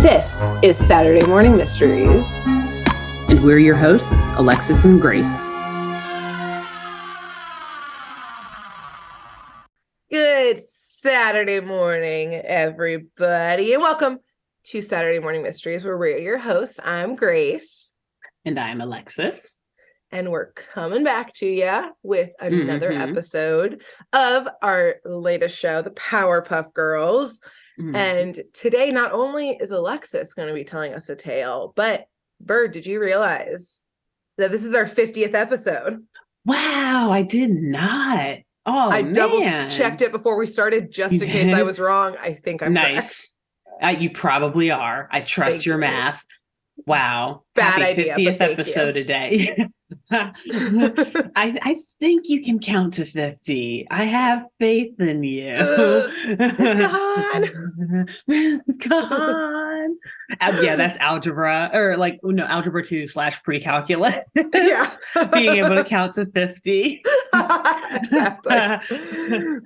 This is Saturday Morning Mysteries. And we're your hosts, Alexis and Grace. Good Saturday morning, everybody, and welcome to Saturday Morning Mysteries, where we're your hosts. I'm Grace. And I'm Alexis. And we're coming back to you with another episode of our latest show, the Powerpuff Girls. And today, not only is Alexis going to be telling us a tale, but Bird, did you realize that this is our 50th episode? Wow, I did not. Oh, I man. double-checked it before we started just in case I was wrong. I think I'm nice. You probably are. I trust your math. Wow. Bad Happy idea, 50th episode today. I think you can count to 50. I have faith in you. It's gone. Yeah, that's algebra, or algebra 2 / pre-calculus. Yeah. Being able to count to 50. Exactly.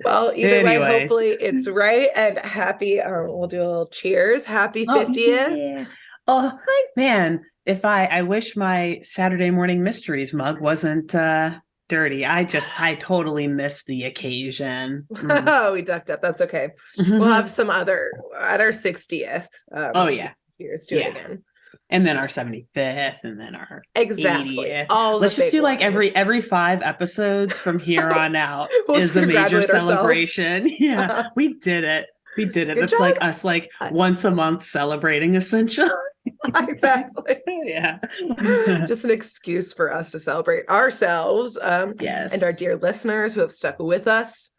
Well, either way, hopefully it's right. And happy, we'll do a little cheers. Happy 50th. Yeah. Oh, man. I wish my Saturday Morning Mysteries mug wasn't dirty. I totally missed the occasion. Oh, we ducked up. That's okay. We'll have some other at our 60th. Cheers to it again. And then our 75th, and then our 80th. Let's just do like every 5 episodes from here on out is a major celebration. Yeah, we did it. We did it. It's like us once a month celebrating essentially. Exactly. Yeah. Just an excuse for us to celebrate ourselves. Yes. And our dear listeners who have stuck with us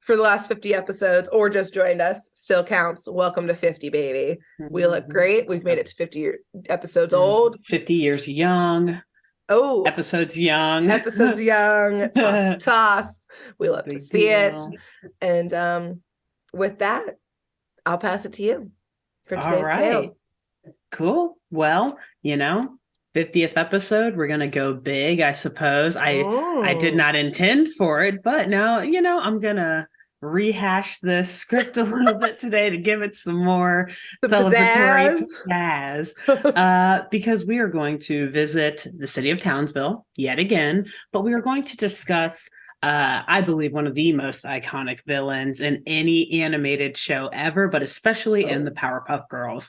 for the last 50 episodes or just joined us, still counts. Welcome to 50, baby. We look great. We've made it to 50 episodes old. 50 years young. Oh. Episodes young. Episodes young. Toss. We love to see it. And with that, I'll pass it to you for today's tale. Cool. Well, 50th episode, we're going to go big, I suppose. I did not intend for it, but now, I'm going to rehash this script a little bit today to give it some more celebratory pizzazz. Because we are going to visit the city of Townsville yet again, but we are going to discuss I believe one of the most iconic villains in any animated show ever, but especially in the Powerpuff Girls.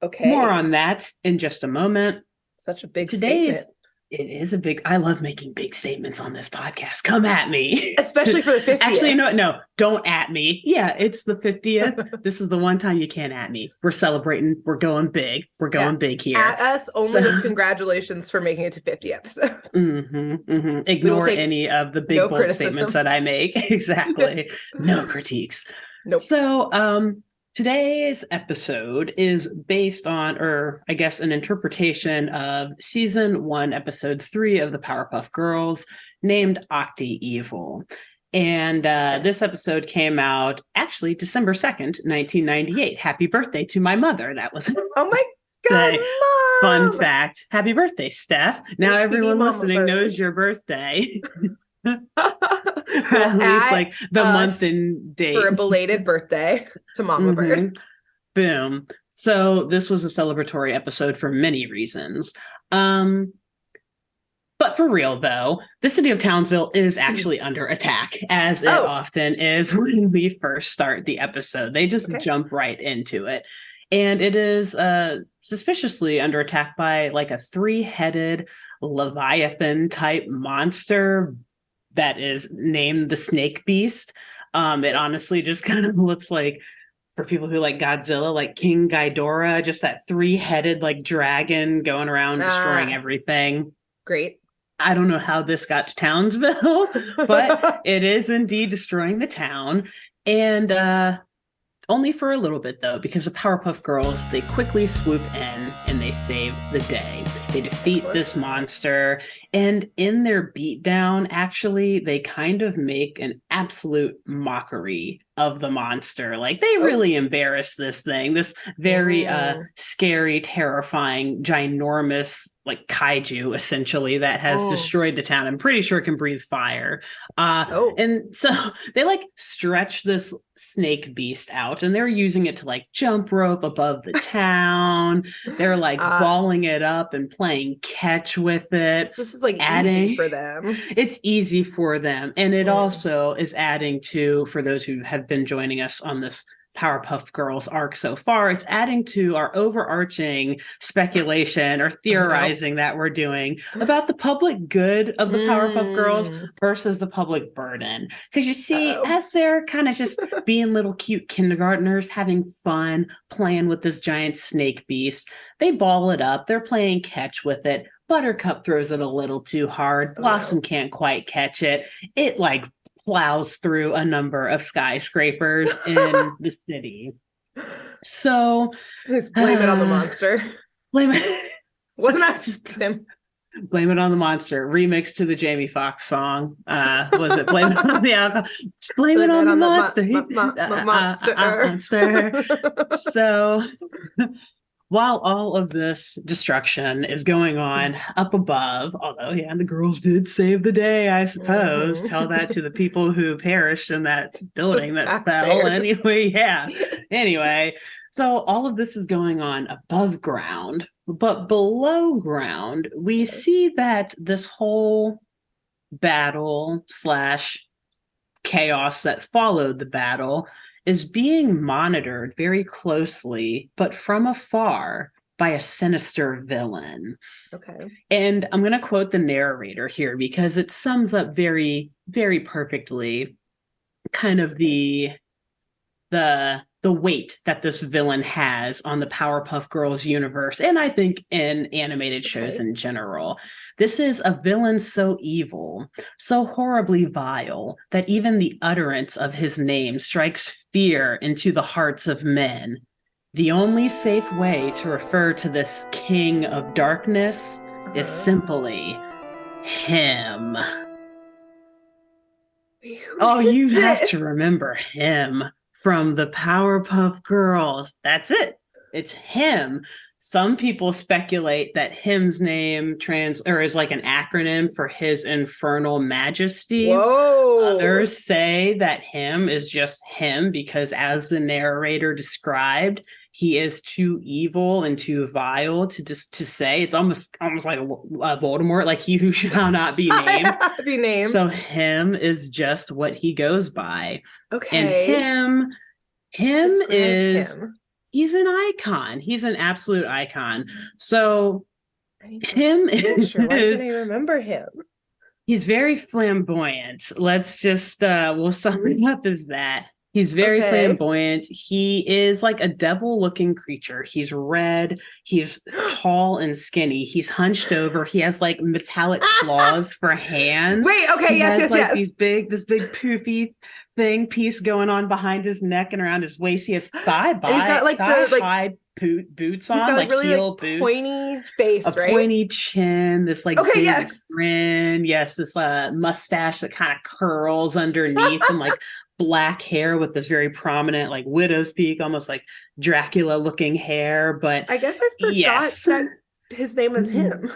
Okay. More on that in just a moment. Such a big statement. It is a big, I love making big statements on this podcast. Come at me. Especially for the 50th. Actually, no, don't at me. Yeah, it's the 50th. This is the one time you can't at me. We're celebrating. We're going big. We're going big here. At us, only with congratulations for making it to 50 episodes. Ignore any of the big bold statements that I make. Exactly. No critiques. Nope. So, today's episode is based on, or I guess an interpretation of season 1, episode 3 of the Powerpuff Girls, named Octi Evil. And this episode came out actually December 2nd, 1998. Happy birthday to my mother. That was oh my God, Mom! Fun fact. Happy birthday, Steph. Now everyone listening knows your birthday. Or at least the month and date for a belated birthday to Mama Bird. Boom. So this was a celebratory episode for many reasons. But for real though, the city of Townsville is actually under attack, as it often is when we first start the episode. They just jump right into it. And it is suspiciously under attack by like a 3-headed Leviathan type monster that is named the Snake Beast. It honestly just kind of looks like, for people who like Godzilla, like King Ghidorah, just that 3-headed like dragon going around destroying everything. Great. I don't know how this got to Townsville, but it is indeed destroying the town. And only for a little bit, though, because the Powerpuff Girls, they quickly swoop in and they save the day. They defeat this monster. And in their beatdown, actually, they kind of make an absolute mockery of the monster. Like they really embarrassed this thing, this very scary, terrifying, ginormous like kaiju essentially that has destroyed the town. I'm pretty sure it can breathe fire. And so they like stretch this snake beast out and they're using it to like jump rope above the town. They're like balling it up and playing catch with it. This is like easy for them. It's easy for them. And it also is adding to, for those who have been joining us on this Powerpuff Girls arc so far, it's adding to our overarching speculation or theorizing that we're doing about the public good of the Powerpuff Girls versus the public burden. Because you see, as they're kind of just being little cute kindergartners, having fun, playing with this giant snake beast, they ball it up, they're playing catch with it. Buttercup throws it a little too hard. Blossom can't quite catch it. It like plows through a number of skyscrapers in the city. So let's blame it on the monster. Blame it. Wasn't us, Tim. Blame it on the monster. Remix to the Jamie Foxx song. Was it Blame It on the Alcohol? Blame it on the monster. Monster. So while all of this destruction is going on up above, although, the girls did save the day, I suppose. Tell that to the people who perished in that building that fell. Anyway, so all of this is going on above ground, but below ground, we see that this whole battle / chaos that followed the battle is being monitored very closely, but from afar by a sinister villain. Okay. And I'm going to quote the narrator here because it sums up very, very perfectly kind of the weight that this villain has on the Powerpuff Girls universe, and I think in animated shows in general. This is a villain so evil, so horribly vile, that even the utterance of his name strikes fear into the hearts of men. The only safe way to refer to this king of darkness is simply him. You have to remember him. From the Powerpuff Girls. That's it. It's him. Some people speculate that him's name is like an acronym for his infernal majesty. Whoa. Others say that him is just him because, as the narrator described, he is too evil and too vile to say. It's almost like Voldemort, like he who shall not be named. So him is just what he goes by. Okay. And him is him. He's an icon. He's an absolute icon. So him is. Why can I remember him? He's very flamboyant. Let's just we'll sum it up as that. He's very flamboyant. He is like a devil-looking creature. He's red. He's tall and skinny. He's hunched over. He has like metallic claws for hands. Wait, okay, he has this big poofy piece going on behind his neck and around his waist. He has thigh-high boots on, got, like really, heel boots. Pointy face, a pointy chin, this like big grin. Yes, this mustache that kind of curls underneath and like black hair with this very prominent like widow's peak, almost like Dracula looking hair. But I guess I forgot that his name is him.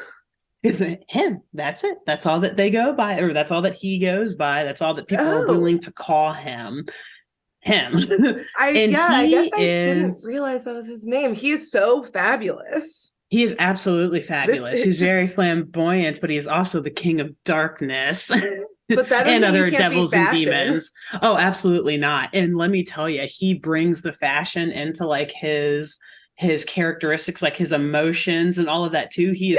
Is it him? That's it. That's all that they go by, or that's all that he goes by. That's all that people are willing to call him. I guess I didn't realize that was his name. He is so fabulous. He is absolutely fabulous. He's very flamboyant, but he is also the king of darkness. But that and other devils and demons. Oh, absolutely not. And let me tell you, he brings the fashion into like his characteristics, like his emotions and all of that too. He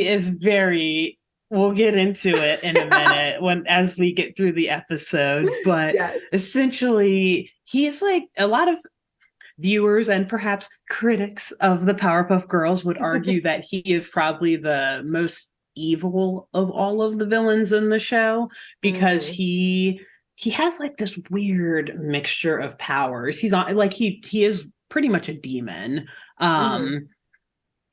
is very. We'll get into it in a minute as we get through the episode. But essentially, he's like a lot of viewers and perhaps critics of the Powerpuff Girls would argue that he is probably the most evil of all of the villains in the show because he has like this weird mixture of powers. He's on like he is pretty much a demon.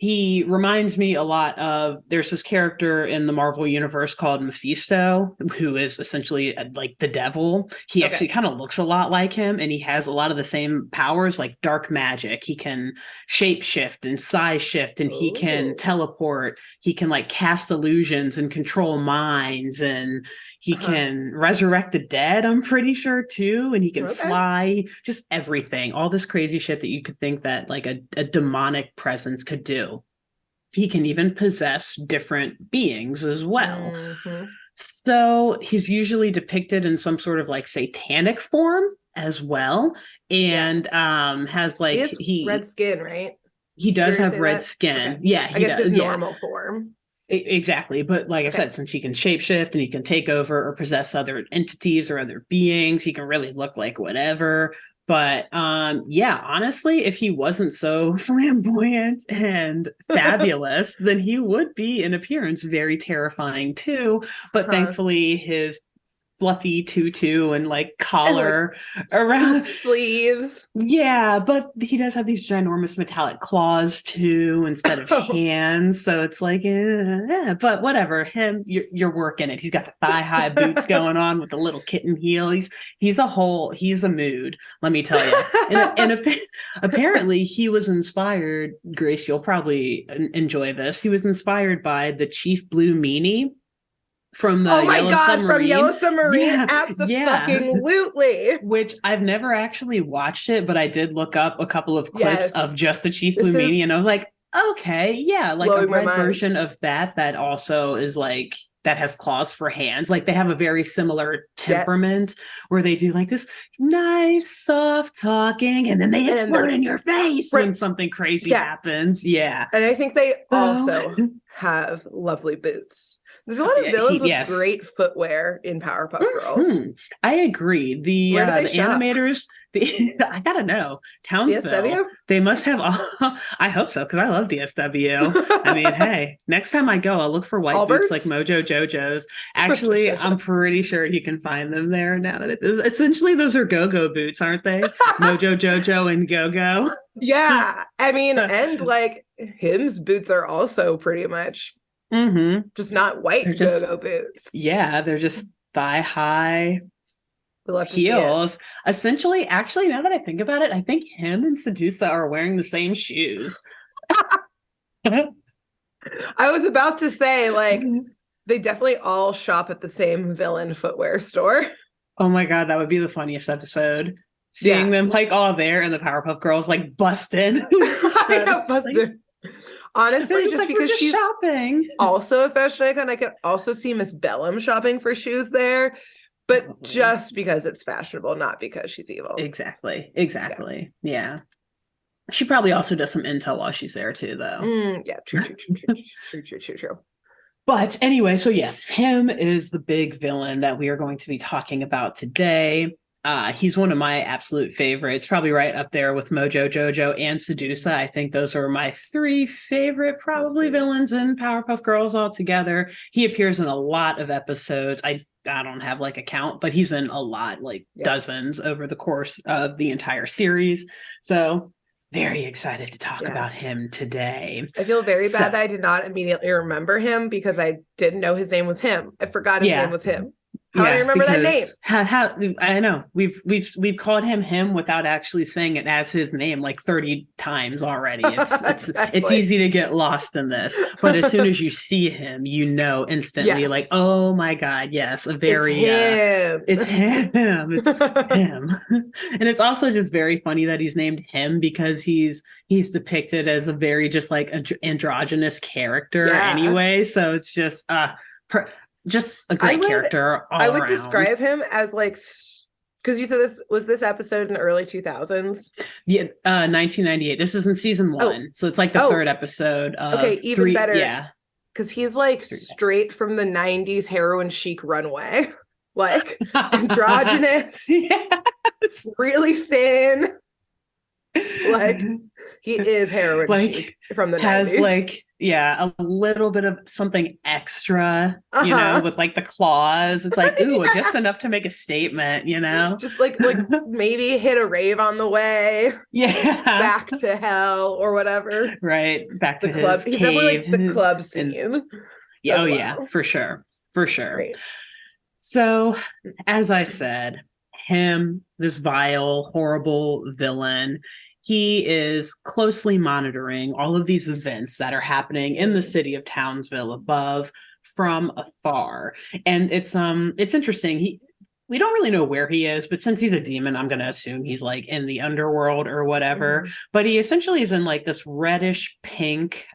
He reminds me a lot of, there's this character in the Marvel universe called Mephisto, who is essentially like the devil. He actually kind of looks a lot like him, and he has a lot of the same powers, like dark magic. He can shapeshift and size shift, and he can teleport. He can like cast illusions and control minds, and he can resurrect the dead, I'm pretty sure, too. And he can fly, just everything. All this crazy shit that you could think that like a demonic presence could do. He can even possess different beings as well. So he's usually depicted in some sort of like satanic form as well. And has like he red skin, right? He does have red skin. Yeah, I guess his normal form. Exactly. But like I said, since he can shapeshift and he can take over or possess other entities or other beings, he can really look like whatever. But honestly, if he wasn't so flamboyant and fabulous, then he would be in appearance very terrifying too. But thankfully his fluffy tutu and like collar and, like, around sleeves. Yeah, but he does have these ginormous metallic claws too instead of hands. So it's like, but whatever. You're working it. He's got the thigh-high boots going on with the little kitten heel. He's a mood, let me tell you. And apparently he was inspired, Grace, you'll probably enjoy this. He was inspired by the Chief Blue Meanie from the from Yellow Submarine. Absolutely. Which I've never actually watched it, but I did look up a couple of clips of just the Chief Blue Meanie, and I was like, okay, like a red version of that also is like, that has claws for hands. Like they have a very similar temperament where they do like this nice soft talking and then they explode in your face when something crazy happens. Yeah. And I think they also have lovely boots. There's a lot of villains with great footwear in Powerpuff Girls. I agree. The animators, I gotta know, Townsville. DSW? They must have all. I hope so, because I love DSW. I mean, hey, next time I go, I'll look for white boots like Mojo Jojo's. Actually, I'm pretty sure you can find them there now that it is. Essentially, those are go-go boots, aren't they? Mojo Jojo and Go-Go. Yeah, I mean, and like Him's boots are also pretty much. Just not white go-go boots. Yeah, they're just thigh-high heels. Essentially, actually, now that I think about it, I think him and Sedusa are wearing the same shoes. I was about to say, like, they definitely all shop at the same villain footwear store. Oh my god, that would be the funniest episode. Seeing them like all there and the Powerpuff Girls like busted. I know, busted. Honestly, just because she's shopping. Also a fashion icon, I could also see Miss Bellum shopping for shoes there, but just because it's fashionable, not because she's evil. Exactly. Yeah. She probably also does some intel while she's there too, though. True. But anyway, so yes, him is the big villain that we are going to be talking about today. He's one of my absolute favorites, probably right up there with Mojo Jojo and Sedusa. I think those are my three favorite probably villains in Powerpuff Girls altogether. He appears in a lot of episodes. I don't have like a count, but he's in a lot, like dozens over the course of the entire series. So very excited to talk about him today. I feel very bad that I did not immediately remember him because I didn't know his name was him. I forgot his name was him. How do I remember that name? How I know we've called him without actually saying it as his name like 30 times already. It's easy to get lost in this, but as soon as you see him, you know instantly like, oh my god, yes, it's him. It's him. And it's also just very funny that he's named him because he's depicted as a very just like androgynous character anyway. So it's just a great character all I would around. describe him as like, because you said this episode in the early 2000s? Yeah, 1998. This is in season 1. So it's like the third episode of even better. Yeah. Because he's like straight from the 90s heroin chic runway. Like androgynous. Really thin. Like, he is heroin like chic from the has 90s. like a little bit of something extra, Uh-huh. with like the claws. It's like, ooh, just enough to make a statement, Just like maybe hit a rave on the way Yeah. back to hell or whatever. Right. Back The to club. his He's definitely cave. like the club And scene yeah, as oh yeah, well. for sure. For sure. Great. So, as I said, him, this vile, horrible villain, he is closely monitoring all of these events that are happening in the city of Townsville above from afar. And it's interesting. We don't really know where he is, but since he's a demon, I'm going to assume he's like in the underworld or whatever. Mhm. But he essentially is in like this reddish pink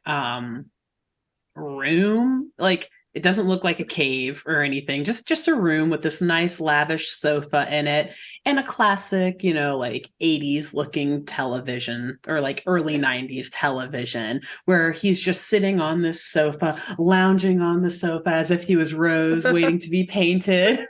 room. Like, it doesn't look like a cave or anything. Just a room with this nice lavish sofa in it and a classic, like 80s looking television, or like early 90s television, where he's just sitting on this sofa, lounging on the sofa as if he was Rose waiting to be painted.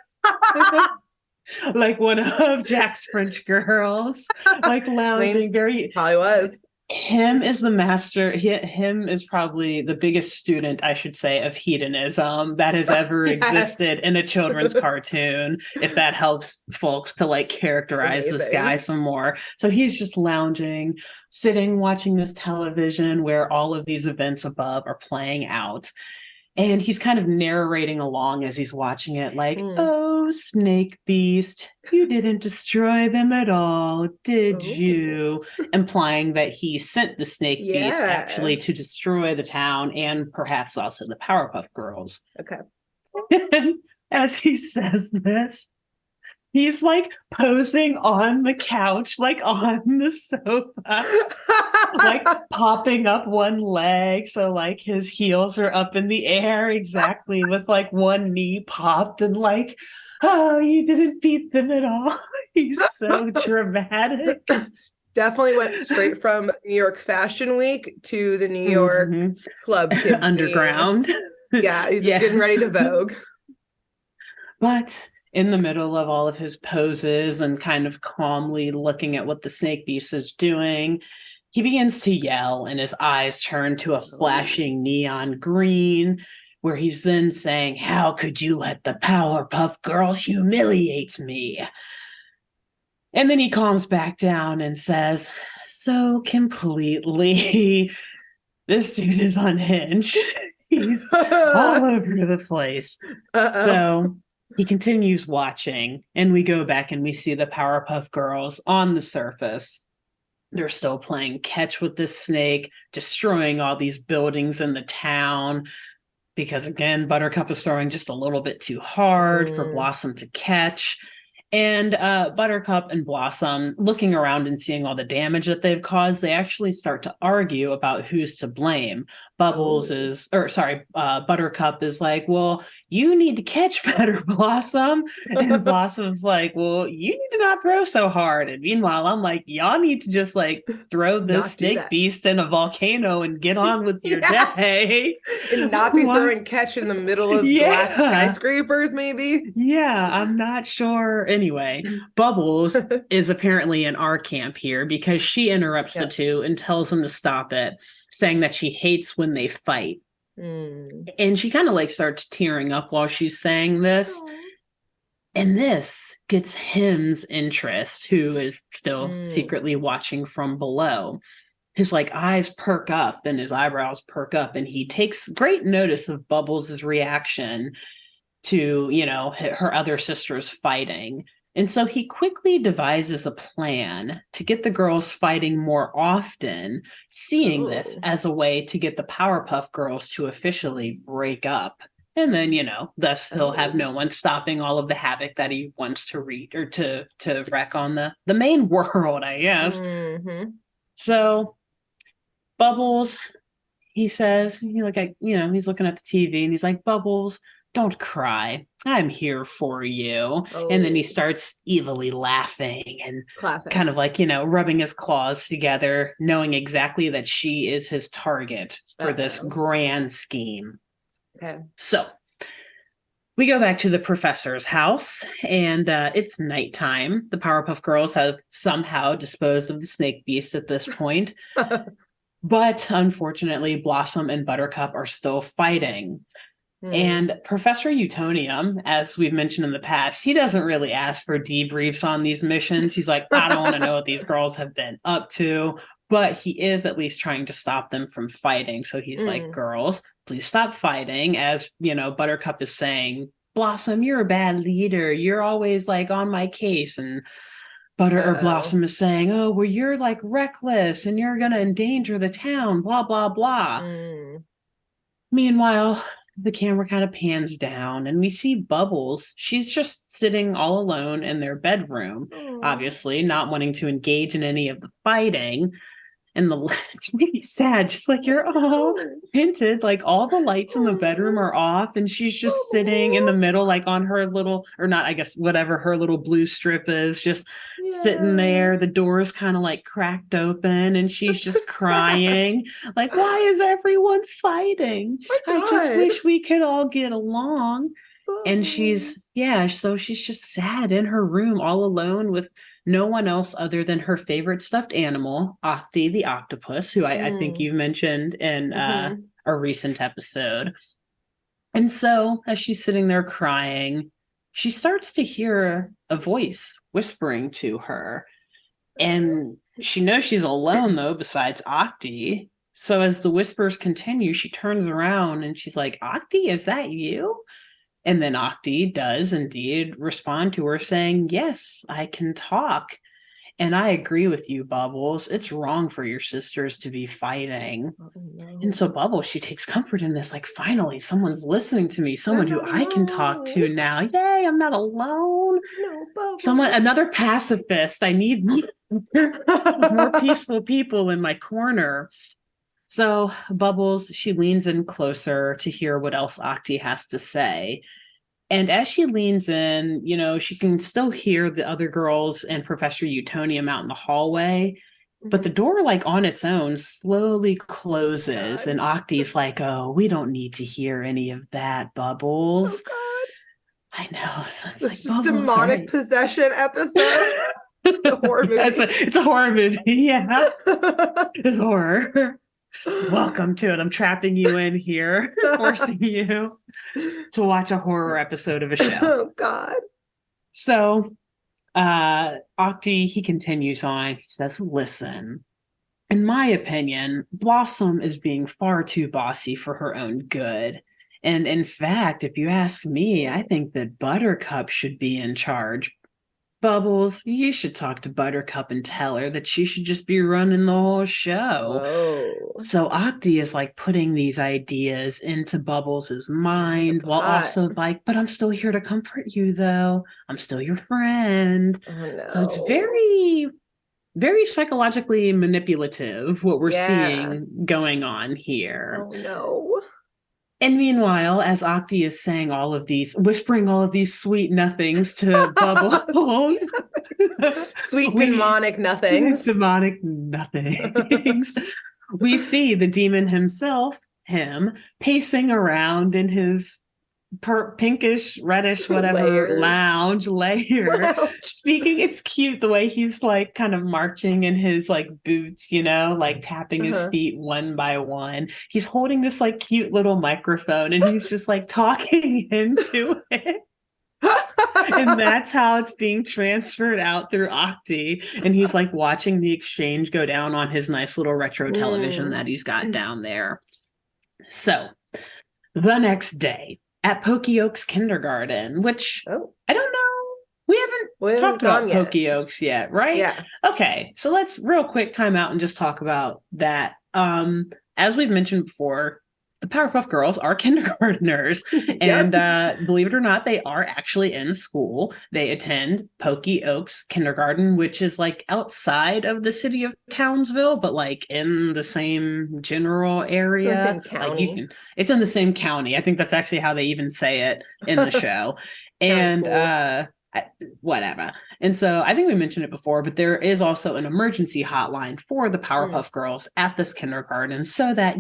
Like one of Jack's French girls, like I mean, lounging very. probably was. Him is the master. Him is probably the biggest student, I should say, of hedonism that has ever Yes. existed in a children's cartoon, if that helps folks to like characterize this guy Amazing. some more. So he's just lounging, sitting, watching this television where all of these events above are playing out. And he's kind of narrating along as he's watching it, like, oh, snake beast, you didn't destroy them at all, did Ooh. you? Implying that he sent the snake beast Yeah. actually to destroy the town and perhaps also the Powerpuff Girls. Okay. And as he says this, he's like posing on the couch, like on the sofa, like popping up one leg. So like his heels are up in the air, exactly, with like one knee popped, and like, oh, you didn't beat them at all. He's so dramatic. Definitely went straight from New York Fashion Week to the New York club kid Underground. scene. Yeah, he's Yes. getting ready to Vogue. But in the middle of all of his poses and kind of calmly looking at what the snake beast is doing, he begins to yell, and his eyes turn to a flashing neon green, where he's then saying, how could you let the Powerpuff Girls humiliate me? And then he calms back down and says, so completely, this dude is unhinged. He's all over the place. So he continues watching, and we go back and we see the Powerpuff Girls on the surface. They're still playing catch with this snake, destroying all these buildings in the town. Because again, Buttercup is throwing just a little bit too hard for Blossom to catch. And Buttercup and Blossom, looking around and seeing all the damage that they've caused, they actually start to argue about who's to blame. Buttercup is like, well, you need to catch better, Blossom. And Blossom's like, well, you need to not throw so hard. And meanwhile, I'm like, y'all need to just like throw this snake beast in a volcano and get on with your day. And not be throwing catch in the middle of glass skyscrapers, maybe? Yeah, I'm not sure. Anyway, Bubbles is apparently in our camp here because she interrupts the two and tells them to stop it, saying that she hates when they fight. And she kind of like starts tearing up while she's saying this. And this gets Him's interest, who is still secretly watching from below. His like eyes perk up and his eyebrows perk up, and he takes great notice of Bubbles' reaction to, her other sisters fighting. And so he quickly devises a plan to get the girls fighting more often, seeing this as a way to get the Powerpuff Girls to officially break up. And then, thus he'll have no one stopping all of the havoc that he wants to wreak or to wreak on the main world, I guess. So Bubbles, he says, he's looking at the TV and he's like, Bubbles, don't cry. I'm here for you. And then he starts evilly laughing and kind of like, rubbing his claws together, knowing exactly that she is his target for this grand scheme. Okay. So We go back to the professor's house, and it's nighttime. The Powerpuff Girls have somehow disposed of the snake beast at this point. But unfortunately, Blossom and Buttercup are still fighting. And Professor Utonium, as we've mentioned in the past, he doesn't really ask for debriefs on these missions. He's like, I don't want to know what these girls have been up to. But he is at least trying to stop them from fighting. So he's like, girls, please stop fighting. As, Buttercup is saying, Blossom, you're a bad leader. You're always like on my case. And Blossom is saying, oh, well, you're like reckless and you're going to endanger the town, blah, blah, blah. Meanwhile, the camera kind of pans down and we see Bubbles. She's just sitting all alone in their bedroom, obviously not wanting to engage in any of the fighting. And it's really sad, just like you're all hinted, like all the lights in the bedroom are off and she's just sitting in the middle, like on her little, or not, I guess, whatever her little blue strip is, just sitting there. The door's kind of like cracked open and she's just crying. Like, why is everyone fighting? I just wish we could all get along. And she's just sad in her room all alone with no one else other than her favorite stuffed animal, Octi the octopus, who I think you mentioned in a recent episode. And so as she's sitting there crying, she starts to hear a voice whispering to her. And she knows she's alone, though, besides Octi. So as the whispers continue, she turns around and she's like, Octi, is that you? And then Octi does indeed respond to her saying, yes, I can talk. And I agree with you, Bubbles. It's wrong for your sisters to be fighting. And so Bubbles, she takes comfort in this. Like, finally, someone's listening to me. Someone who I can talk to now. Yay, I'm not alone. No, Bubbles. Another pacifist. I need more peaceful people in my corner. So Bubbles, she leans in closer to hear what else Octi has to say. And as she leans in, she can still hear the other girls and Professor Utonium out in the hallway. But the door, like on its own, slowly closes. And Octi's like, oh, we don't need to hear any of that, Bubbles. Oh, God. I know. So it's this like demonic possession episode. It's a horror movie. It's a horror movie. Yeah. It's horror. Welcome to it. I'm trapping you in here, forcing you to watch a horror episode of a show. Oh, God. So, Octi, he continues on. He says, listen, in my opinion, Blossom is being far too bossy for her own good. And in fact, if you ask me, I think that Buttercup should be in charge. Bubbles, you should talk to Buttercup and tell her that she should just be running the whole show. Whoa. So Octi is like putting these ideas into Bubbles' mind while also like, but I'm still here to comfort you though. I'm still your friend. Oh, no. So it's very, very psychologically manipulative what we're seeing going on here. Oh no. And meanwhile, as Octi is saying whispering all of these sweet nothings to Bubbles. Sweet demonic nothings. Demonic nothings. We see the demon himself, him, pacing around in his pinkish, reddish, whatever, lounge layer. Speaking, it's cute the way he's like kind of marching in his like boots, like tapping his feet one by one. He's holding this like cute little microphone and he's just like talking into it. And that's how it's being transferred out through Octi. And he's like watching the exchange go down on his nice little retro television that he's got down there. So the next day, at Pokey Oaks Kindergarten, which I don't know. We haven't talked about Pokey Oaks yet, right? Yeah. Okay, so let's real quick time out and just talk about that. As we've mentioned before, the Powerpuff Girls are kindergartners. And believe it or not, they are actually in school. They attend Pokey Oaks Kindergarten, which is like outside of the city of Townsville, but like in the same general area. The same county. It's in the same county. I think that's actually how they even say it in the show. And whatever. And so I think we mentioned it before, but there is also an emergency hotline for the Powerpuff Girls at this kindergarten so that,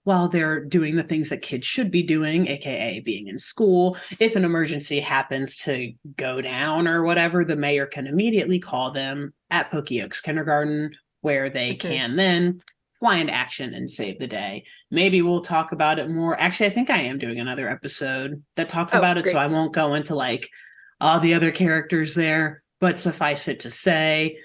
while they're doing the things that kids should be doing, aka being in school, if an emergency happens to go down or whatever, the mayor can immediately call them at Pokey Oaks Kindergarten, where they can then fly into action and save the day. Maybe we'll talk about it more. Actually, I think I am doing another episode that talks about it, great. So I won't go into like all the other characters there, but suffice it to say,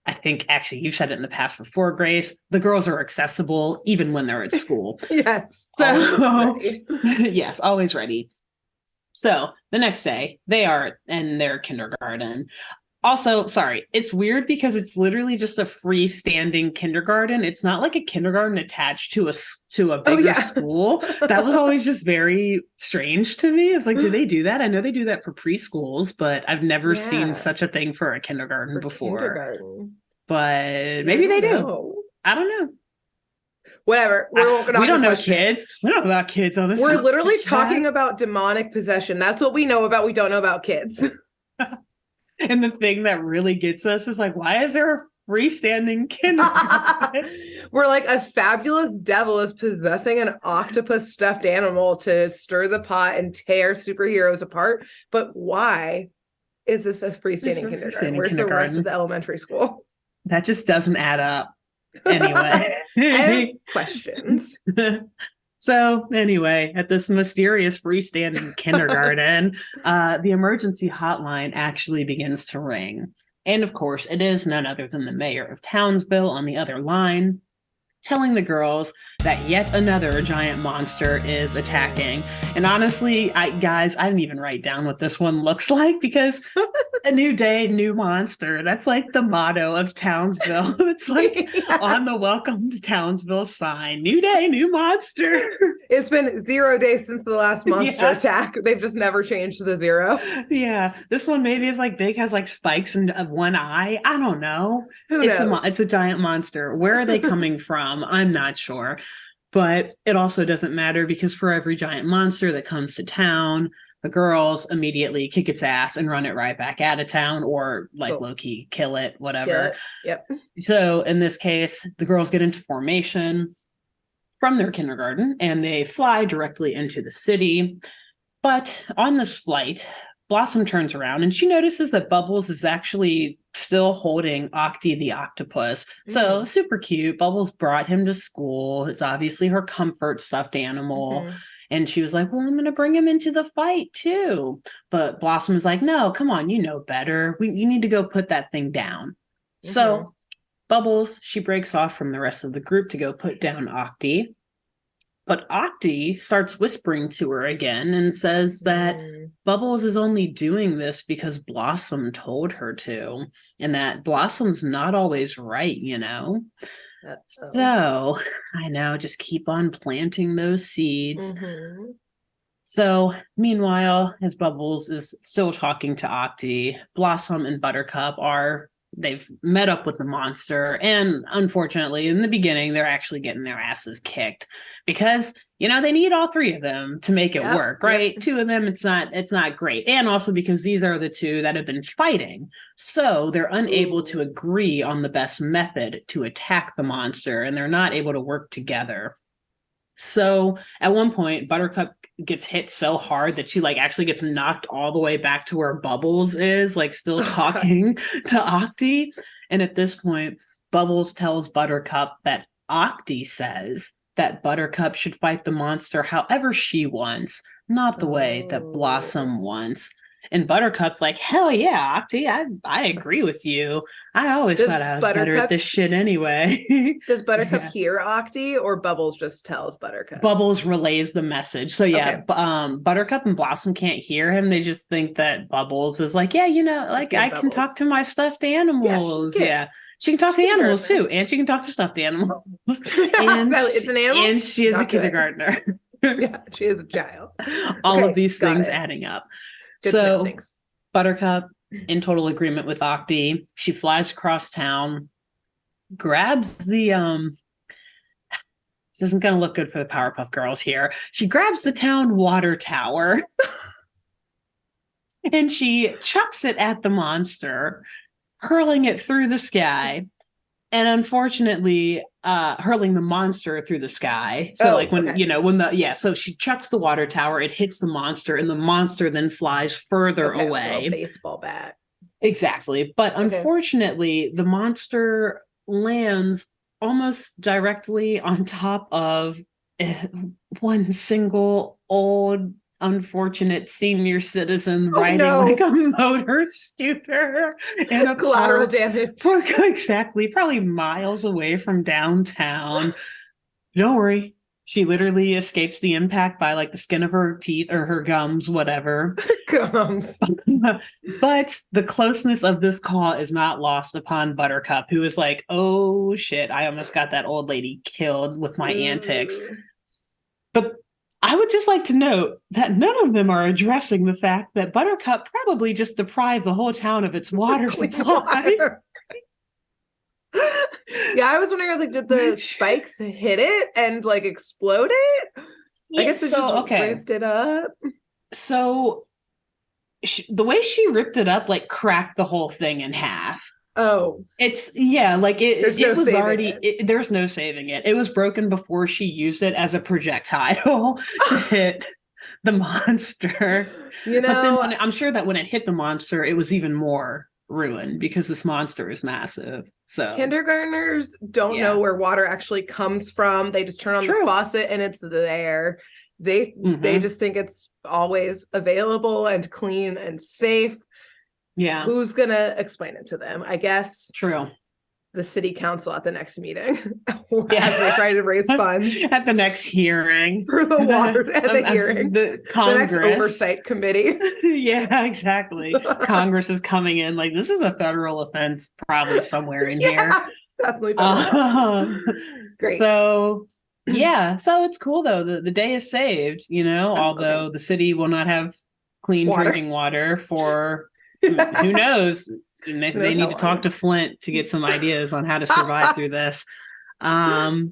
I think actually you've said it in the past before, Grace, the girls are accessible even when they're at school. Yes. So, always yes, always ready. So the next day they are in their kindergarten. Also, sorry, it's weird because it's literally just a freestanding kindergarten. It's not like a kindergarten attached to a bigger school. That was always just very strange to me. I was like, do they do that? I know they do that for preschools, but I've never seen such a thing for a kindergarten before. Kindergarten. But maybe they do. I don't know. Whatever. We don't know kids. We don't know about kids on this. We're literally talking about demonic possession. That's what we know about. We don't know about kids. And the thing that really gets us is like, why is there a freestanding kindergarten? We're like, a fabulous devil is possessing an octopus stuffed animal to stir the pot and tear superheroes apart. But why is this a freestanding kindergarten? Where's the rest of the elementary school? That just doesn't add up. Anyway. I have questions. So anyway, at this mysterious freestanding kindergarten, the emergency hotline actually begins to ring. And of course, it is none other than the mayor of Townsville on the other line, telling the girls that yet another giant monster is attacking. And honestly, I didn't even write down what this one looks like because a new day, new monster. That's like the motto of Townsville. It's like on the welcome to Townsville sign. New day, new monster. It's been 0 days since the last monster attack. They've just never changed the 0. Yeah. This one maybe is like big, has like spikes in one eye. I don't know. Who knows? It's a giant monster. Where are they coming from? I'm not sure. But it also doesn't matter because for every giant monster that comes to town, the girls immediately kick its ass and run it right back out of town or like low-key kill it, whatever. Yep. So in this case, the girls get into formation from their kindergarten and they fly directly into the city. But on this flight, Blossom turns around and she notices that Bubbles is actually still holding Octi the octopus. So super cute. Bubbles brought him to school. It's obviously her comfort stuffed animal. And she was like, well, I'm going to bring him into the fight too. But Blossom was like, no, come on, you know better. You need to go put that thing down. So Bubbles, she breaks off from the rest of the group to go put down Octi. But Octi starts whispering to her again and says that Bubbles is only doing this because Blossom told her to, and that Blossom's not always right, So, I know, just keep on planting those seeds. So, meanwhile, as Bubbles is still talking to Octi, Blossom and Buttercup they've met up with the monster, and unfortunately in the beginning they're actually getting their asses kicked because they need all 3 of them to make it work, right? 2 of them, it's not great, and also because these are the 2 that have been fighting, so they're unable to agree on the best method to attack the monster, and they're not able to work together. So at one point, Buttercup gets hit so hard that she actually gets knocked all the way back to where Bubbles is, still talking to Octi. And at this point, Bubbles tells Buttercup that Octi says that Buttercup should fight the monster however she wants, not the way that Blossom wants. And Buttercup's like, hell yeah, Octi, I agree with you. I always thought I was better at this shit anyway. Does Buttercup hear Octi, or Bubbles just tells Buttercup? Bubbles relays the message. So Buttercup and Blossom can't hear him. They just think that Bubbles is like, I can talk to my stuffed animals. She can talk to animals too, and she can talk to stuffed animals. And it's an animal, and she is a kindergartner. She is a child. All of these things adding up. So Buttercup, in total agreement with Octi, she flies across town, grabs the this isn't going to look good for the Powerpuff Girls here. She grabs the town water tower And she chucks it at the monster, hurling it through the sky. And unfortunately, hurling the monster through the sky. So so she chucks the water tower, it hits the monster, and the monster then flies further away. A baseball bat. Exactly. But unfortunately, the monster lands almost directly on top of one single old unfortunate senior citizen riding like a motor scooter in a collateral damage. Exactly, probably miles away from downtown. Don't worry, she literally escapes the impact by like the skin of her teeth or her gums, whatever. Gums. But the closeness of this call is not lost upon Buttercup, who is like, oh shit, I almost got that old lady killed with my antics. But I would just like to note that none of them are addressing the fact that Buttercup probably just deprived the whole town of its water supply. Yeah, I was wondering, I was like, did the spikes hit it and like explode it? I guess it just ripped it up. So the way she ripped it up, like cracked the whole thing in half. Oh, it's like it was already there's no saving it. It was broken before she used it as a projectile to hit the monster. But then I'm sure that when it hit the monster, it was even more ruined because this monster is massive. So kindergartners don't know where water actually comes from. They just turn on the faucet and it's there. They just think it's always available and clean and safe. Yeah. Who's gonna explain it to them? I guess true. The city council at the next meeting as they try to raise funds at the next hearing for the water hearing. The Congress, the next oversight committee. Yeah, exactly. Congress is coming in like this is a federal offense, probably somewhere in here. Definitely. Great. So so it's cool though. The day is saved, although the city will not have clean drinking water for who knows. They need to talk to Flint to get some ideas on how to survive through this. Bad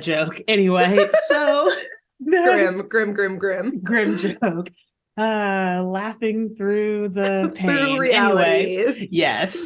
joke. Anyway, so grim joke. Laughing through the pain. Anyway, yes.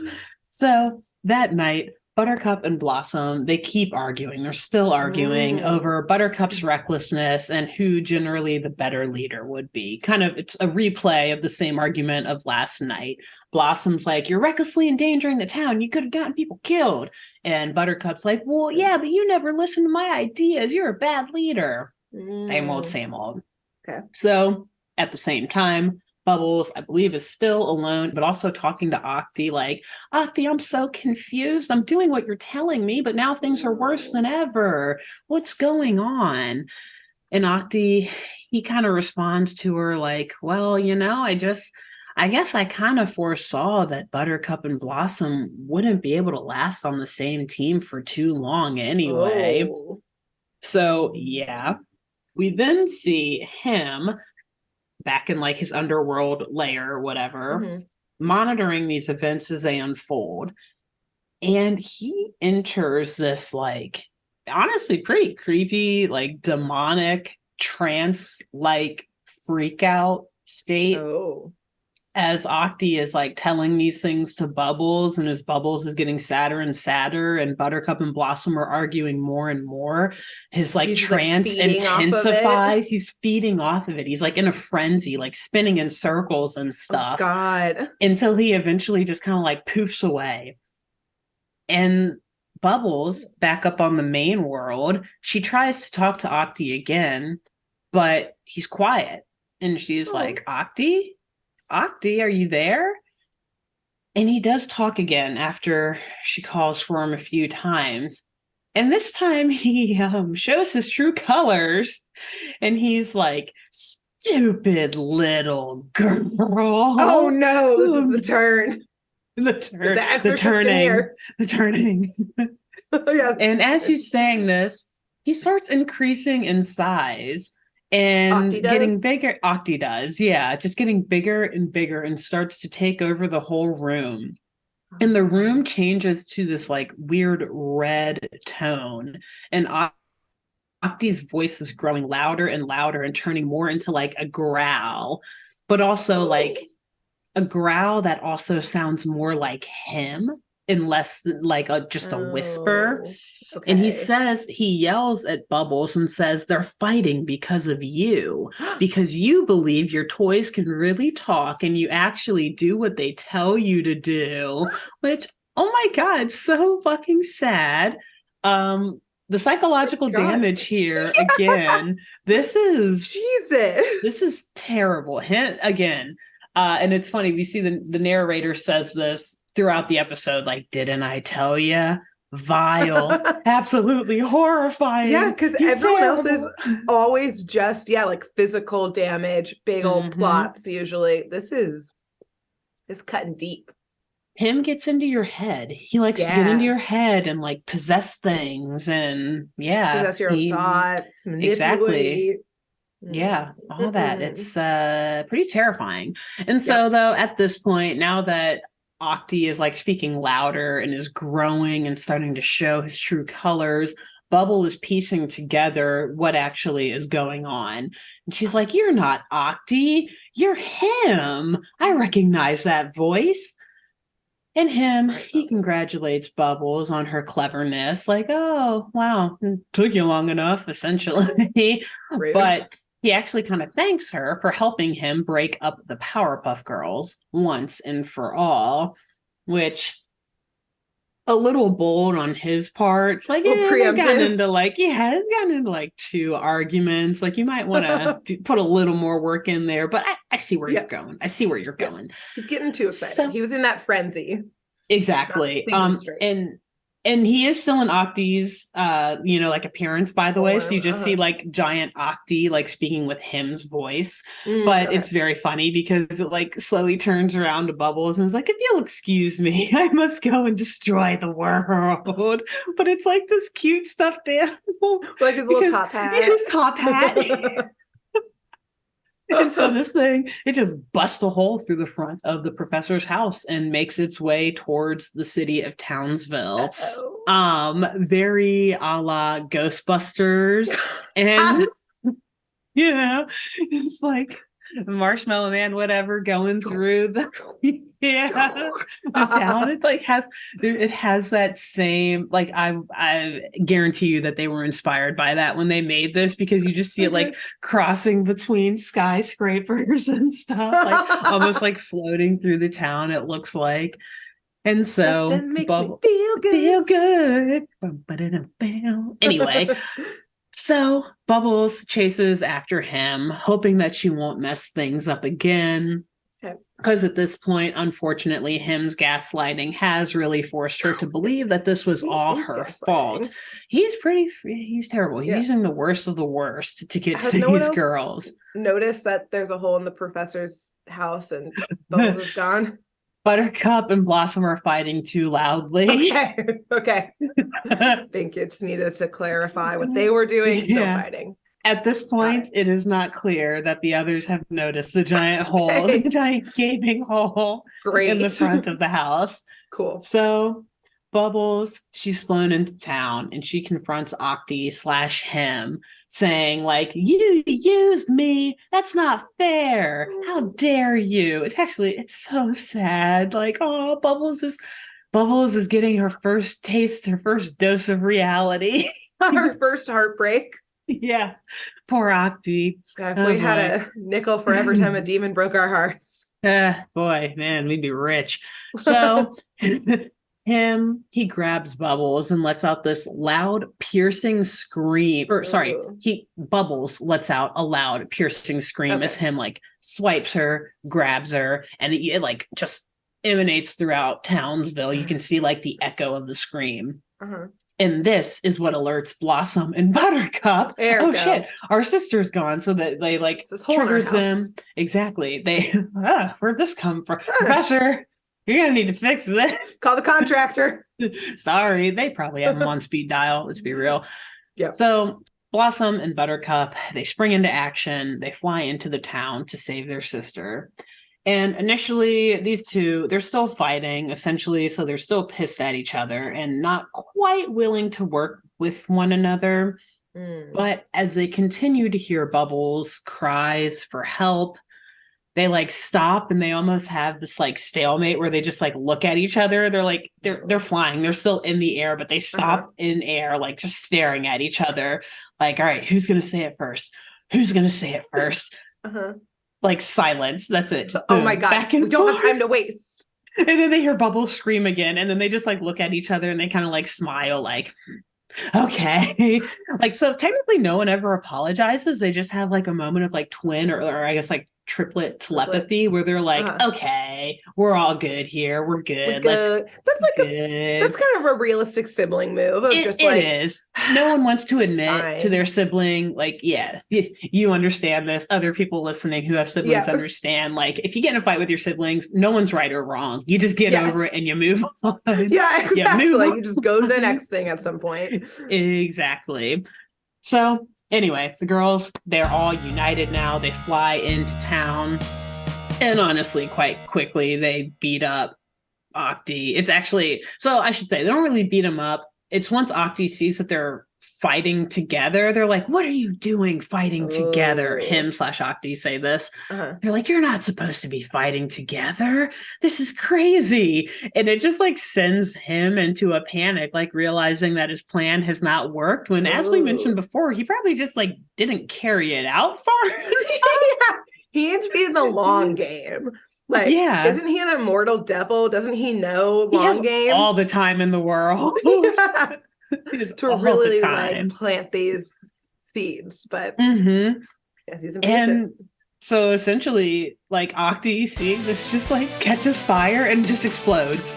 So that night, Buttercup and Blossom, they keep arguing. They're still arguing over Buttercup's recklessness and who generally the better leader would be. Kind of, it's a replay of the same argument of last night. Blossom's like, you're recklessly endangering the town. You could have gotten people killed. And Buttercup's like, well, yeah, but you never listen to my ideas. You're a bad leader. Same old, same old. Okay. So at the same time, Bubbles, I believe, is still alone, but also talking to Octi, like, Octi, I'm so confused. I'm doing what you're telling me, but now things are worse than ever. What's going on? And Octi, he kind of responds to her like, well, I guess I kind of foresaw that Buttercup and Blossom wouldn't be able to last on the same team for too long anyway. Oh. So, yeah. We then see him back in like his underworld lair or whatever, monitoring these events as they unfold. And he enters this like honestly pretty creepy, like demonic trance like freak out state. Oh. As Octi is like telling these things to Bubbles, and as Bubbles is getting sadder and sadder, and Buttercup and Blossom are arguing more and more, his like trance intensifies. He's feeding off of it. He's like in a frenzy, like spinning in circles and stuff. Oh, God. Until he eventually just kind of like poofs away. And Bubbles, back up on the main world, she tries to talk to Octi again, but he's quiet. And she's like, Octi, are you there? And he does talk again after she calls for him a few times. And this time he shows his true colors. And he's like, stupid little girl. Oh no, this is the turn. The turning. Yeah. And as he's saying this, he starts increasing in size. And getting bigger. Octi does, yeah. Just getting bigger and bigger and starts to take over the whole room. And the room changes to this like weird red tone. And Octi's voice is growing louder and louder and turning more into like a growl. but also like a growl that also sounds more like him and less like just a whisper. Okay. And he yells at Bubbles and says, they're fighting because of you, because you believe your toys can really talk and you actually do what they tell you to do, which, oh my God, so fucking sad. The psychological damage here, again, this is terrible. Again, and it's funny, we see the narrator says this throughout the episode, like, didn't I tell you? Vile, absolutely horrifying. Yeah, because everyone else is always just like physical damage, big old plots usually. This is cutting deep. Him gets into your head. He likes to get into your head and like possess things and possess your thoughts, manipulate. Exactly. Yeah, all that. It's pretty terrifying. And so though, at this point, now that Octi is like speaking louder and is growing and starting to show his true colors, Bubble is piecing together what actually is going on. And she's like, you're not Octi, you're him. I recognize that voice. And he congratulates Bubbles on her cleverness, like, oh, wow, it took you long enough, essentially. But he actually kind of thanks her for helping him break up the Powerpuff Girls once and for all, which a little bold on his part. It's like, they've gotten into like 2 arguments. Like, you might want to put a little more work in there, but I see where you're going. I see where you're going. He's getting too excited. He was in that frenzy. Exactly. And he is still in Octi's, like appearance, by the way. So you just see like giant Octi, like speaking with him's voice. But it's very funny because it like slowly turns around to Bubbles and is like, if you'll excuse me, I must go and destroy the world. But it's like this cute stuffed animal. Like his little top hat. His top hat. And so this thing, it just busts a hole through the front of the professor's house and makes its way towards the city of Townsville. Very a la Ghostbusters. And it's like Marshmallow Man, whatever, going through the town. It has that same, like, I guarantee you that they were inspired by that when they made this, because you just see it like crossing between skyscrapers and stuff, like almost like floating through the town, it looks like. And so makes me feel good. Anyway. So Bubbles chases after him, hoping that she won't mess things up again. Because at this point, unfortunately, him's gaslighting has really forced her to believe that this was all her fault. He's terrible. He's using the worst of the worst to get to these girls. Notice that there's a hole in the professor's house and Bubbles is gone. Buttercup and Blossom are fighting too loudly. Okay. I think it just needed to clarify what they were doing. Still fighting. At this point, it is not clear that the others have noticed the giant hole, the giant gaping hole in the front of the house. Cool. So Bubbles, she's flown into town and she confronts Octi / him, saying like, you used me. That's not fair. How dare you? It's so sad. Like, oh, Bubbles is getting her first taste, her first dose of reality. Her first heartbreak. Yeah. Poor Octi. If we had a nickel for every time a demon broke our hearts. Boy, man, we'd be rich. So he grabs Bubbles and lets out this loud, piercing scream. Bubbles lets out a loud, piercing scream as him like swipes her, grabs her, and it like just emanates throughout Townsville. You can see like the echo of the scream. And this is what alerts Blossom and Buttercup. Shit, our sister's gone. So that they like triggers them. Exactly. Where'd this come from? Professor, you're gonna need to fix this. Call the contractor. Sorry, they probably have them on speed dial. Let's be real. Yeah. So Blossom and Buttercup, they spring into action. They fly into the town to save their sister. And initially, these two, they're still fighting, essentially, so they're still pissed at each other and not quite willing to work with one another. But as they continue to hear Bubbles' cries for help, they like stop and they almost have this like stalemate where they just like look at each other. They're like they're flying, they're still in the air, but they stop in air, like just staring at each other. Like, all right, who's gonna say it first? Who's gonna say it first? Like silence. That's it. Just boom, oh my god, back and we don't have time to waste. And then they hear Bubbles scream again, and then they just like look at each other and they kind of like smile, like, okay. Like, so technically no one ever apologizes. They just have like a moment of like twin or I guess like triplet telepathy where they're like, okay, we're all good here. We're good. That's like that's kind of a realistic sibling move of just like, it is. No one wants to admit to their sibling, like, yeah, you understand this. Other people listening who have siblings understand. Like, if you get in a fight with your siblings, no one's right or wrong. You just get over it and you move on. Yeah, exactly. You just go to the next thing at some point. Exactly. So anyway, the girls, they're all united now. They fly into town. And honestly, quite quickly, they beat up Octi. It's actually, so I should say, they don't really beat him up. It's once Octi sees that they're fighting together, they're like, what are you doing fighting together? Him/Octi say this. They're like, you're not supposed to be fighting together. This is crazy. And it just like sends him into a panic, like realizing that his plan has not worked when, as we mentioned before, he probably just like didn't carry it out far enough. He needs to be in the long game. Like, isn't he an immortal devil? Doesn't he know long games? All the time in the world. To really like plant these seeds, but yes, he's impatient. And so essentially, like Octi seeing this just like catches fire and just explodes.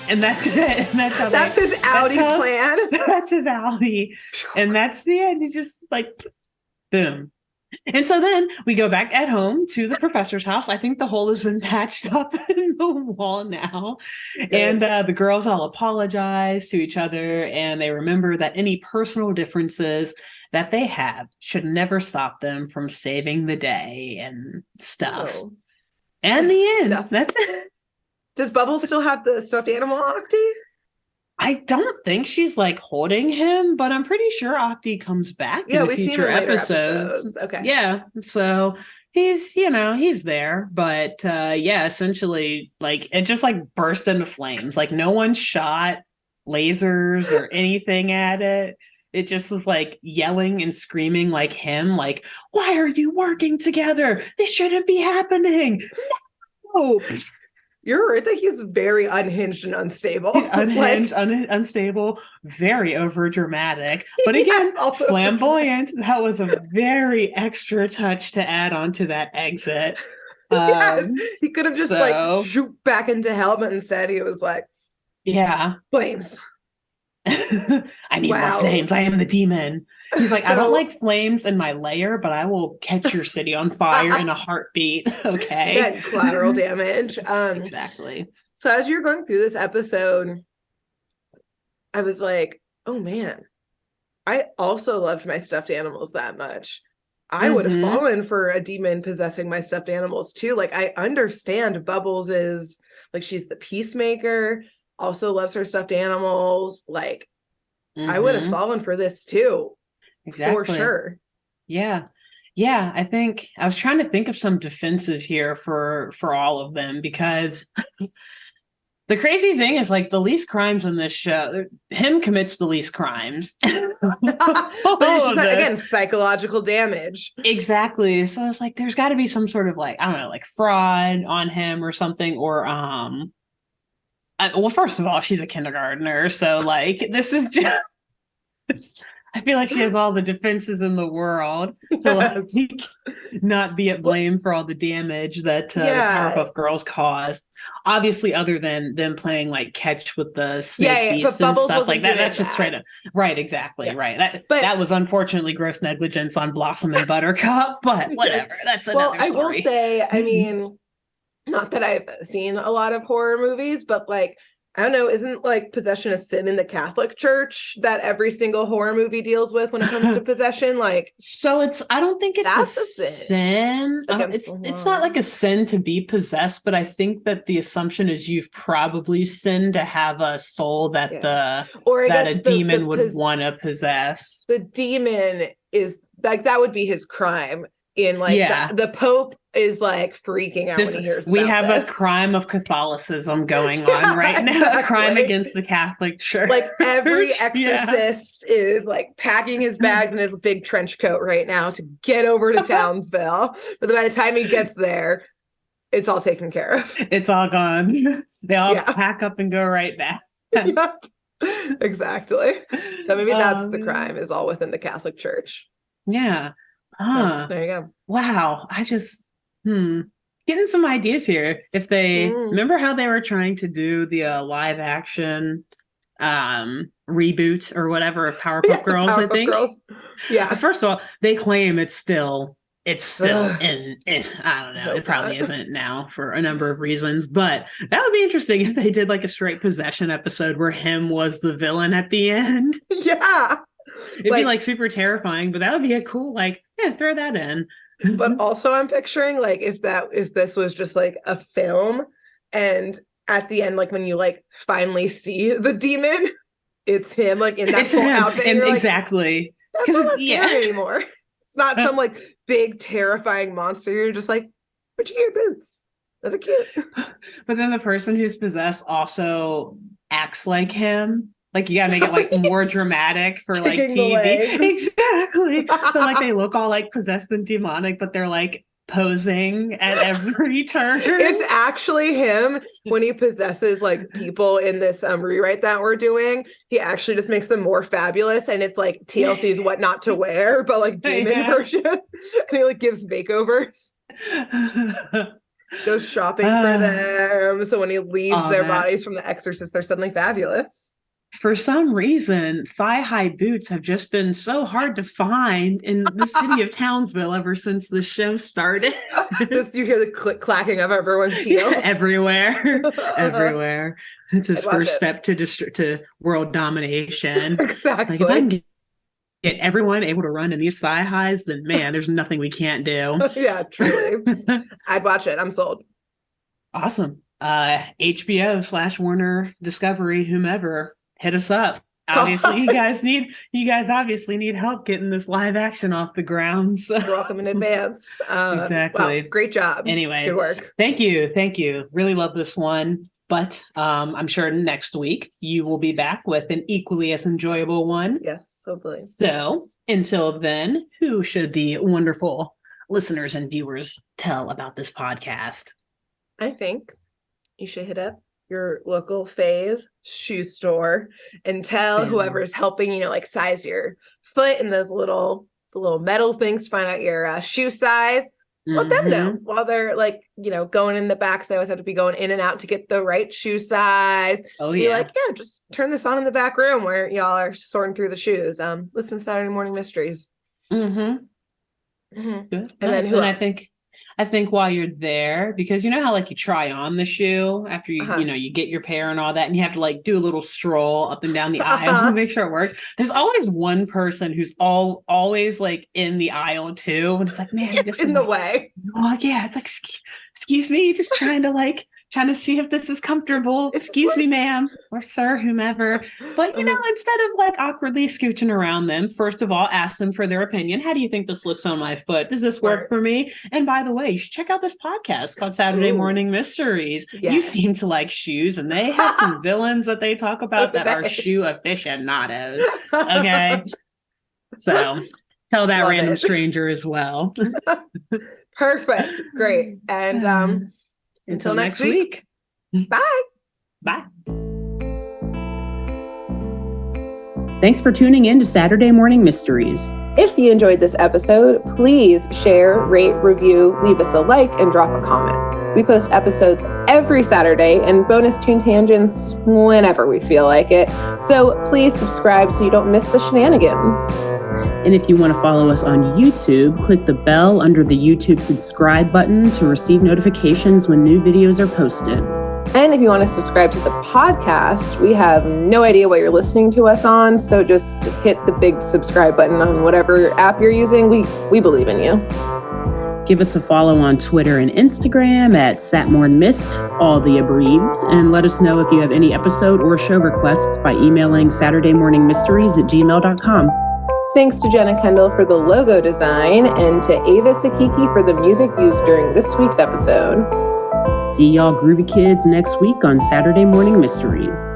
And that's it. And that's his outie plan. That's his outie. And that's the end. He just like boom. And so then we go back at home to the professor's house. I think the hole has been patched up in the wall now. And the girls all apologize to each other. And they remember that any personal differences that they have should never stop them from saving the day and stuff. And the end. That's it. Does Bubbles still have the stuffed animal Octi? I don't think she's like holding him, but I'm pretty sure Octi comes back in future episodes. Okay. Yeah. So he's, he's there. But essentially, like it just like burst into flames. Like no one shot lasers or anything at it. It just was like yelling and screaming like him, like, why are you working together? This shouldn't be happening. No. You're right that he's very unhinged and unstable. Unhinged, unstable, very over dramatic. But again, flamboyant. That was a very extra touch to add on to that exit. Yes, he could have just like shoot back into hell, but instead he was like, flames. I need more flames. I am the demon. He's like, I don't like flames in my lair, but I will catch your city on fire in a heartbeat. Okay. That collateral damage. Exactly. So as you're going through this episode, I was like, oh man, I also loved my stuffed animals that much. I would have fallen for a demon possessing my stuffed animals too. Like I understand Bubbles is like, she's the peacemaker, also loves her stuffed animals. Like I would have fallen for this too. Exactly. For sure. Yeah. I think I was trying to think of some defenses here for all of them, because the crazy thing is like the least crimes in this show, him commits the least crimes. But it's just again, psychological damage. Exactly. So it's like there's got to be some sort of like, I don't know, like fraud on him or something, or well, first of all, she's a kindergartner, so like this is just I feel like she has all the defenses in the world to like not be at blame for all the damage that the Powerpuff Girls caused. Obviously, other than them playing like catch with the snake beasts and stuff like that. That's just straight up. Right, exactly. Yeah. Right. That was unfortunately gross negligence on Blossom and Buttercup, but whatever. That's another story. I will say, I mean, not that I've seen a lot of horror movies, but like, I don't know, isn't like possession a sin in the Catholic Church that every single horror movie deals with when it comes to possession? Like, so I don't think it's a sin. It's not like a sin to be possessed, but I think that the assumption is you've probably sinned to have a soul that a demon would want to possess. The demon is like, that would be his crime. in like the Pope is like freaking out when he hears we have this. A crime of Catholicism going on right now. Exactly. A crime against the Catholic Church. Like every exorcist is like packing his bags in his big trench coat right now to get over to Townsville. But by the time he gets there, it's all taken care of. It's all gone. They all pack up and go right back. Yep. Exactly. So maybe that's the crime, is all within the Catholic Church. Yeah. So, there you go. Wow. I just getting some ideas here. If they remember how they were trying to do the live action reboot or whatever of Powerpuff Girls, I think. Girls. Yeah. But first of all, they claim it's still in I don't know. It probably isn't now for a number of reasons, but that would be interesting if they did like a straight possession episode where him was the villain at the end. Yeah. It'd be like super terrifying, but that would be a cool, like, throw that in. But also I'm picturing like if this was just like a film, and at the end, like when you like finally see the demon, it's him like in that full outfit. And exactly. Like, that's not scary anymore. It's not some like big terrifying monster. You're just like, where'd you get your boots? Those are cute. But then the person who's possessed also acts like him. Like you gotta make it like more dramatic for like TV. Exactly. So like they look all like possessed and demonic, but they're like posing at every turn. It's actually him when he possesses like people in this rewrite that we're doing. He actually just makes them more fabulous, and it's like TLC's What Not to Wear, but like demon version. And he like gives makeovers. Goes shopping for them. So when he leaves their bodies from The Exorcist, they're suddenly fabulous. For some reason, thigh-high boots have just been so hard to find in the city of Townsville ever since the show started. Just you hear the clacking of everyone's heels. Everywhere. It's his first step to world domination. Exactly. Like, if I can get everyone able to run in these thigh highs, then man, there's nothing we can't do. Yeah, truly. I'd watch it. I'm sold. Awesome. HBO / Warner Discovery, whomever. Hit us up. Obviously, you guys obviously need help getting this live action off the ground. So. You're welcome in advance. Exactly. Wow, great job. Anyway, good work. Thank you. Really love this one. But I'm sure next week you will be back with an equally as enjoyable one. Yes, hopefully. So until then, who should the wonderful listeners and viewers tell about this podcast? I think you should hit up your local fave shoe store and tell whoever's helping, like size your foot and those little metal things to find out your shoe size. Let them know while they're like, going in the back. So I always have to be going in and out to get the right shoe size. Oh, yeah. Be like, just turn this on in the back room where y'all are sorting through the shoes. Listen to Saturday Morning Mysteries. Good. And nice. then who else? I think while you're there, because you know how like you try on the shoe after you you get your pair and all that, and you have to like do a little stroll up and down the aisle to make sure it works. There's always one person who's always like in the aisle too, and it's like, man, it's in the way. Oh yeah, it's like, excuse me, just trying to see if this is comfortable. Excuse me, ma'am or sir, whomever. But instead of like awkwardly scooching around them, first of all, ask them for their opinion. How do you think this looks on my foot? Does this work for me? And by the way, you should check out this podcast called Saturday Morning Mysteries. Yes. You seem to like shoes, and they have some villains that they talk about that are shoe aficionados. Okay. So tell that random stranger as well. Perfect. Great. And until next week. Bye. Bye. Thanks for tuning in to Saturday Morning Mysteries. If you enjoyed this episode, please share, rate, review, leave us a like, and drop a comment. We post episodes every Saturday and bonus tune tangents whenever we feel like it. So please subscribe so you don't miss the shenanigans. And if you want to follow us on YouTube, click the bell under the YouTube subscribe button to receive notifications when new videos are posted. And if you want to subscribe to the podcast, we have no idea what you're listening to us on, so just hit the big subscribe button on whatever app you're using. We believe in you. Give us a follow on Twitter and Instagram at SatmornMist, all the abreves, and let us know if you have any episode or show requests by emailing SaturdayMorningMysteries@gmail.com. Thanks to Jenna Kendall for the logo design and to Ava Sakiki for the music used during this week's episode. See y'all groovy kids next week on Saturday Morning Mysteries.